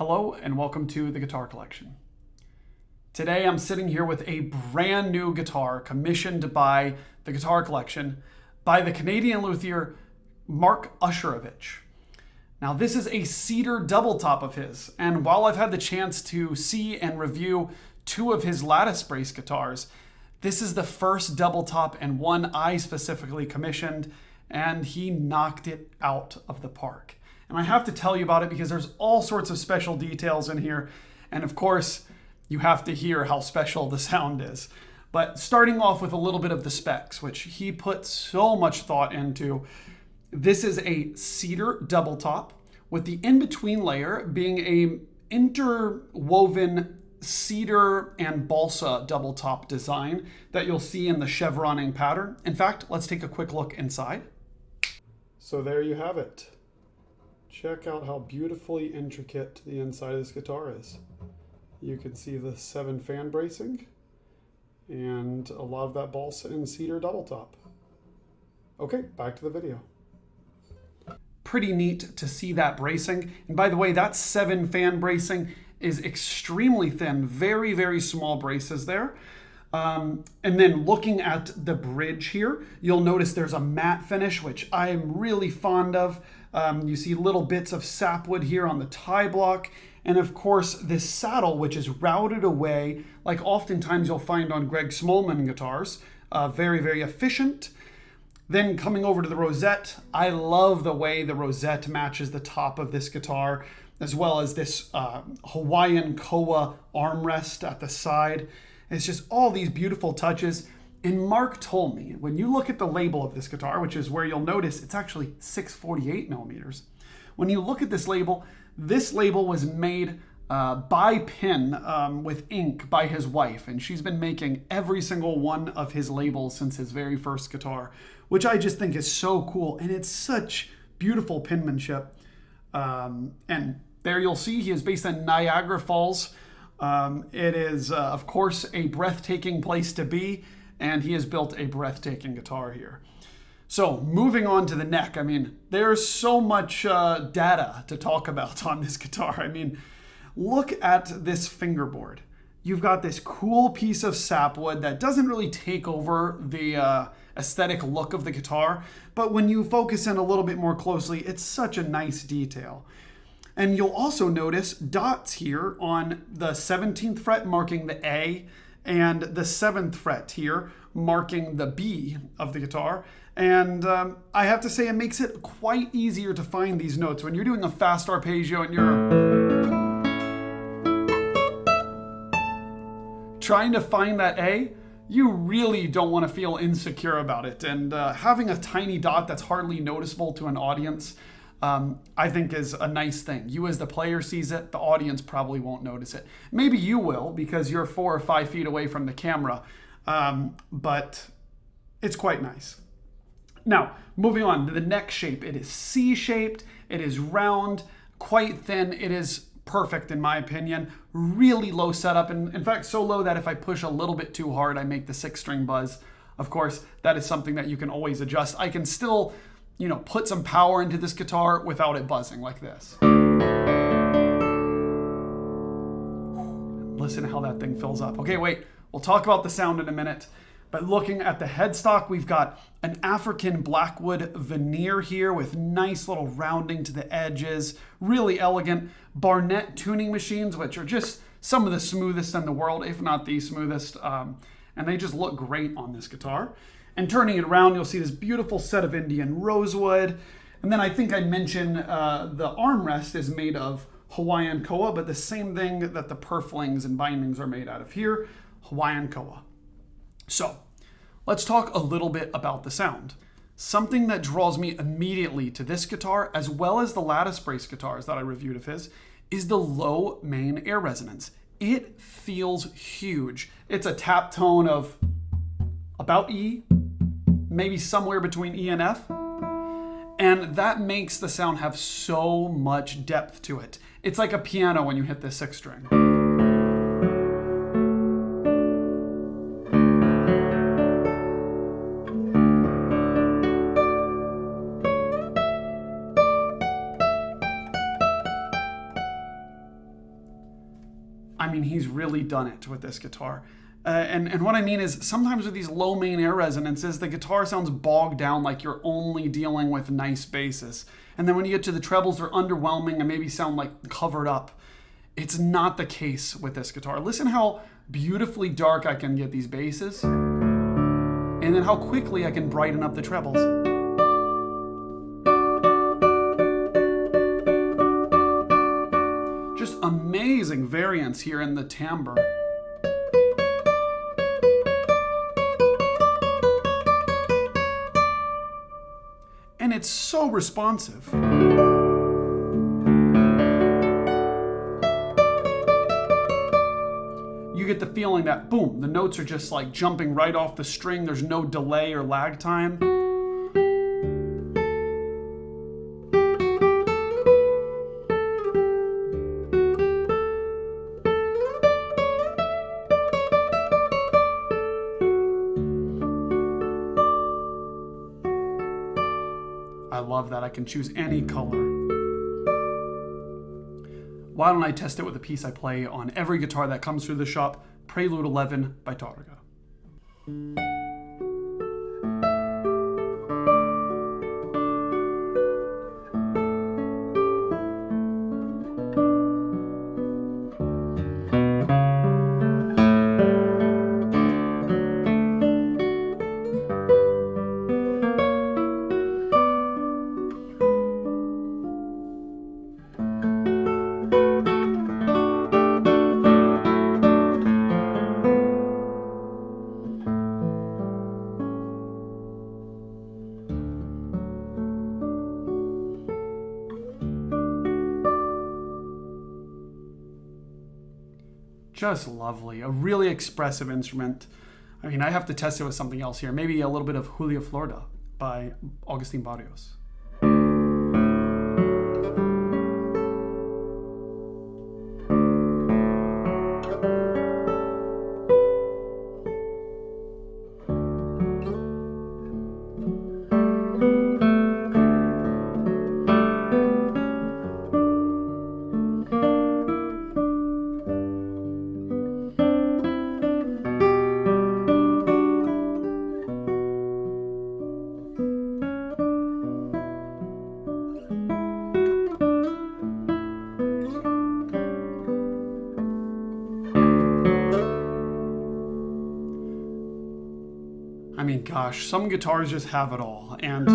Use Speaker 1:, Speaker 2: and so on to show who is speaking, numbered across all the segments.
Speaker 1: Hello and welcome to the Guitar Collection. Today I'm sitting here with a brand new guitar commissioned by the Guitar Collection by the Canadian luthier Mark Usherovich. Now this is a cedar double top of his, and while I've had the chance to see and review two of his lattice-braced guitars, this is the first double top and one I specifically commissioned, and he knocked it out of the park. And I have to tell you about it because there's all sorts of special details in here. And of course, you have to hear how special the sound is. But starting off with a little bit of the specs, which he put so much thought into. This is a cedar double top with the in-between layer being a interwoven cedar and balsa double top design that you'll see in the chevroning pattern. In fact, let's take a quick look inside. So there you have it. Check out how beautifully intricate the inside of this guitar is. You can see the 7 fan bracing and a lot of that balsa and cedar double top. Okay, back to the video. Pretty neat to see that bracing. And by the way, that 7 fan bracing is extremely thin, very, very small braces there. And then looking at the bridge here, you'll notice there's a matte finish, which I am really fond of. You see little bits of sapwood here on the tie block. And of course, this saddle, which is routed away, like oftentimes you'll find on Greg Smallman guitars. Very, very efficient. Then coming over to the rosette, I love the way the rosette matches the top of this guitar, as well as this Hawaiian Koa armrest at the side. It's just all these beautiful touches. And Mark told me, when you look at the label of this guitar, which is where you'll notice it's actually 648 millimeters. When you look at this label was made by pen with ink by his wife. And she's been making every single one of his labels since his very first guitar, which I just think is so cool. And it's such beautiful penmanship. And there you'll see he is based in Niagara Falls. It is, of course, a breathtaking place to be, and he has built a breathtaking guitar here. So moving on to the neck, I mean, there's so much data to talk about on this guitar. I mean, look at this fingerboard. You've got this cool piece of sapwood that doesn't really take over the aesthetic look of the guitar, but when you focus in a little bit more closely, it's such a nice detail. And you'll also notice dots here on the 17th fret marking the A and the 7th fret here marking the B of the guitar. And I have to say it makes it quite easier to find these notes. When you're doing a fast arpeggio and you're trying to find that A, you really don't want to feel insecure about it. And having a tiny dot that's hardly noticeable to an audience, I think is a nice thing. You as the player sees it, the audience probably won't notice it. Maybe you will because you're 4 or 5 feet away from the camera, but it's quite nice. Now, moving on to the neck shape. It is C-shaped, it is round, quite thin. It is perfect in my opinion. Really low setup, and in fact so low that if I push a little bit too hard, I make the 6-string buzz. Of course, that is something that you can always adjust. I can still put some power into this guitar without it buzzing like this. Listen to how that thing fills up. Okay, wait, we'll talk about the sound in a minute. But looking at the headstock, we've got an African Blackwood veneer here with nice little rounding to the edges. Really elegant Barnett tuning machines, which are just some of the smoothest in the world, if not the smoothest. And they just look great on this guitar. And turning it around, you'll see this beautiful set of Indian rosewood. And then I think I mentioned the armrest is made of Hawaiian Koa, but the same thing that the purflings and bindings are made out of here, Hawaiian Koa. So let's talk a little bit about the sound. Something that draws me immediately to this guitar, as well as the lattice-braced guitars that I reviewed of his, is the low main air resonance. It feels huge. It's a tap tone of about E, maybe somewhere between E and F. And that makes the sound have so much depth to it. It's like a piano when you hit the 6-string. mean, he's really done it with this guitar. And what I mean is, sometimes with these low main air resonances, the guitar sounds bogged down, like you're only dealing with nice basses. And then when you get to the trebles, they're underwhelming and maybe sound like covered up. It's not the case with this guitar. Listen how beautifully dark I can get these basses, and then how quickly I can brighten up the trebles. Just amazing variance here in the timbre. And it's so responsive. You get the feeling that, boom, the notes are just like jumping right off the string. There's no delay or lag time. I love that I can choose any color. Why don't I test it with a piece I play on every guitar that comes through the shop, Prelude 11 by Tárrega. Just lovely, a really expressive instrument. I mean, I have to test it with something else here. Maybe a little bit of Julia Florida by Agustín Barrios. I mean, gosh, some guitars just have it all, and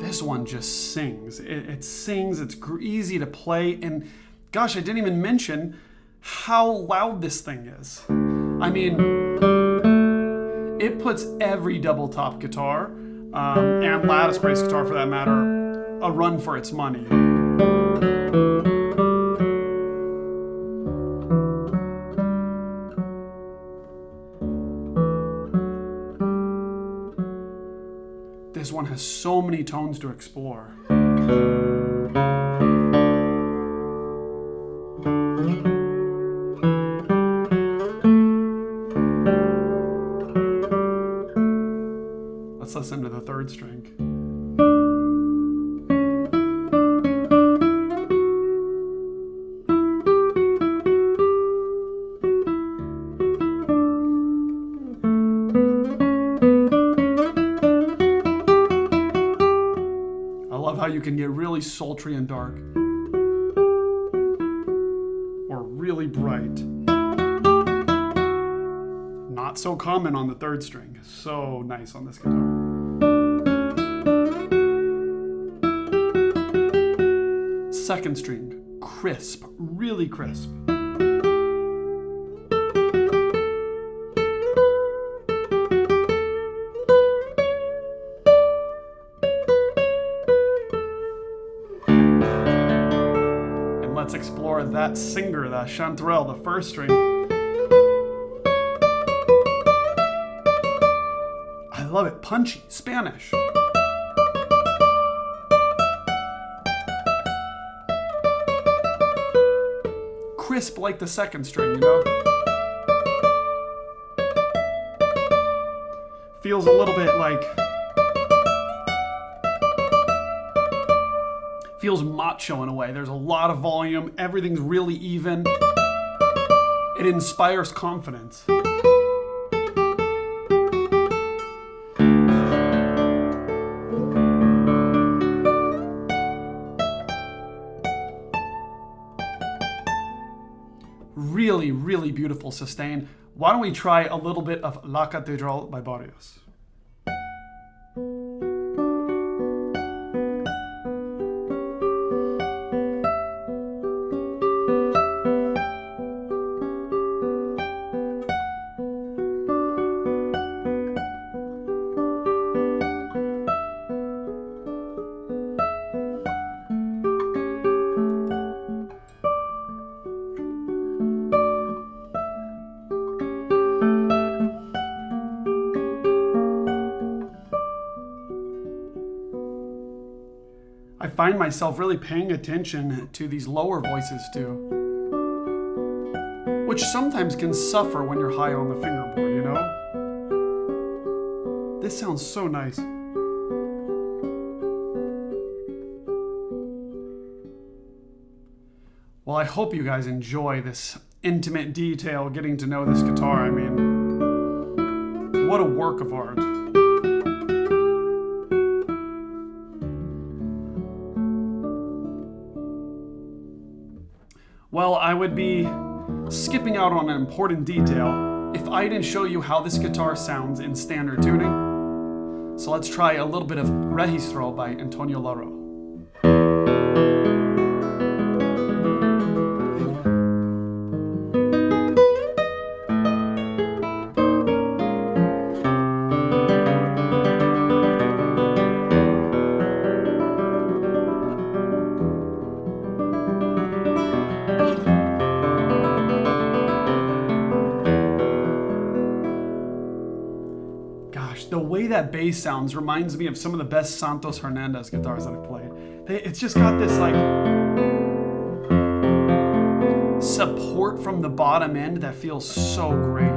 Speaker 1: this one just sings. It sings, it's easy to play, and gosh, I didn't even mention how loud this thing is. I mean, it puts every double top guitar, and lattice-braced guitar for that matter, a run for its money. This one has so many tones to explore. Let's listen to the third string. How you can get really sultry and dark, or really bright. Not so common on the third string. So nice on this guitar. Second string, crisp, really crisp. Let's explore that singer, that chanterelle, the first string. I love it, punchy, Spanish. Crisp like the second string, you know? Feels a little bit like Feels macho in a way. There's a lot of volume. Everything's really even. It inspires confidence. Really, really beautiful sustain. Why don't we try a little bit of La Catedral by Barrios? I find myself really paying attention to these lower voices too, which sometimes can suffer when you're high on the fingerboard, you know? This sounds so nice. Well, I hope you guys enjoy this intimate detail, getting to know this guitar. I mean, what a work of art. Well, I would be skipping out on an important detail if I didn't show you how this guitar sounds in standard tuning. So let's try a little bit of Registro by Antonio Lauro. The way that bass sounds reminds me of some of the best Santos Hernandez guitars that I've played. It's just got this like support from the bottom end that feels so great.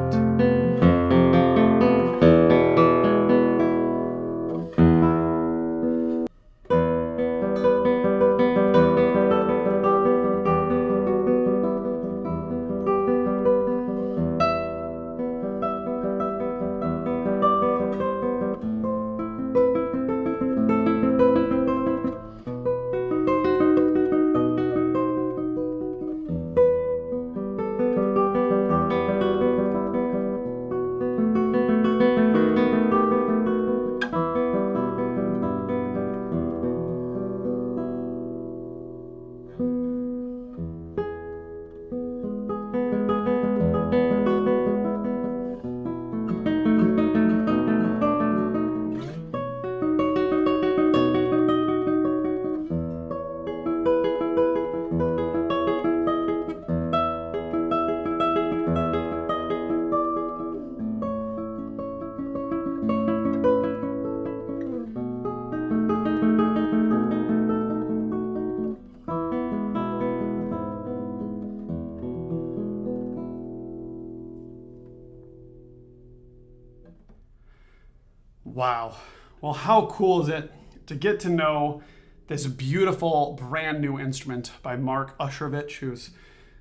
Speaker 1: Wow. Well, how cool is it to get to know this beautiful brand new instrument by Mark Usherovich, who's,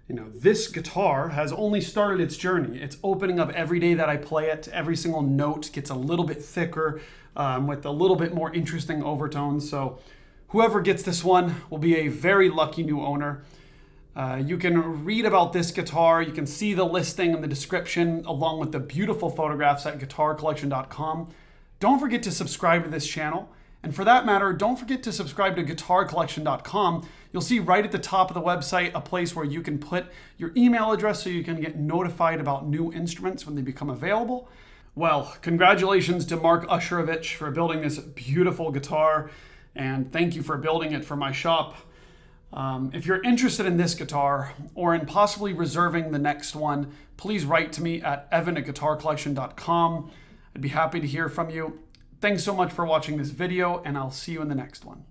Speaker 1: this guitar has only started its journey. It's opening up every day that I play it. Every single note gets a little bit thicker with a little bit more interesting overtones. So whoever gets this one will be a very lucky new owner. You can read about this guitar. You can see the listing and the description along with the beautiful photographs at GuitarCollection.com. Don't forget to subscribe to this channel. And for that matter, don't forget to subscribe to GuitarCollection.com. You'll see right at the top of the website a place where you can put your email address so you can get notified about new instruments when they become available. Well, congratulations to Mark Usherovich for building this beautiful guitar, and thank you for building it for my shop. If you're interested in this guitar or in possibly reserving the next one, please write to me at evan@GuitarCollection.com. I'd be happy to hear from you. Thanks so much for watching this video, and I'll see you in the next one.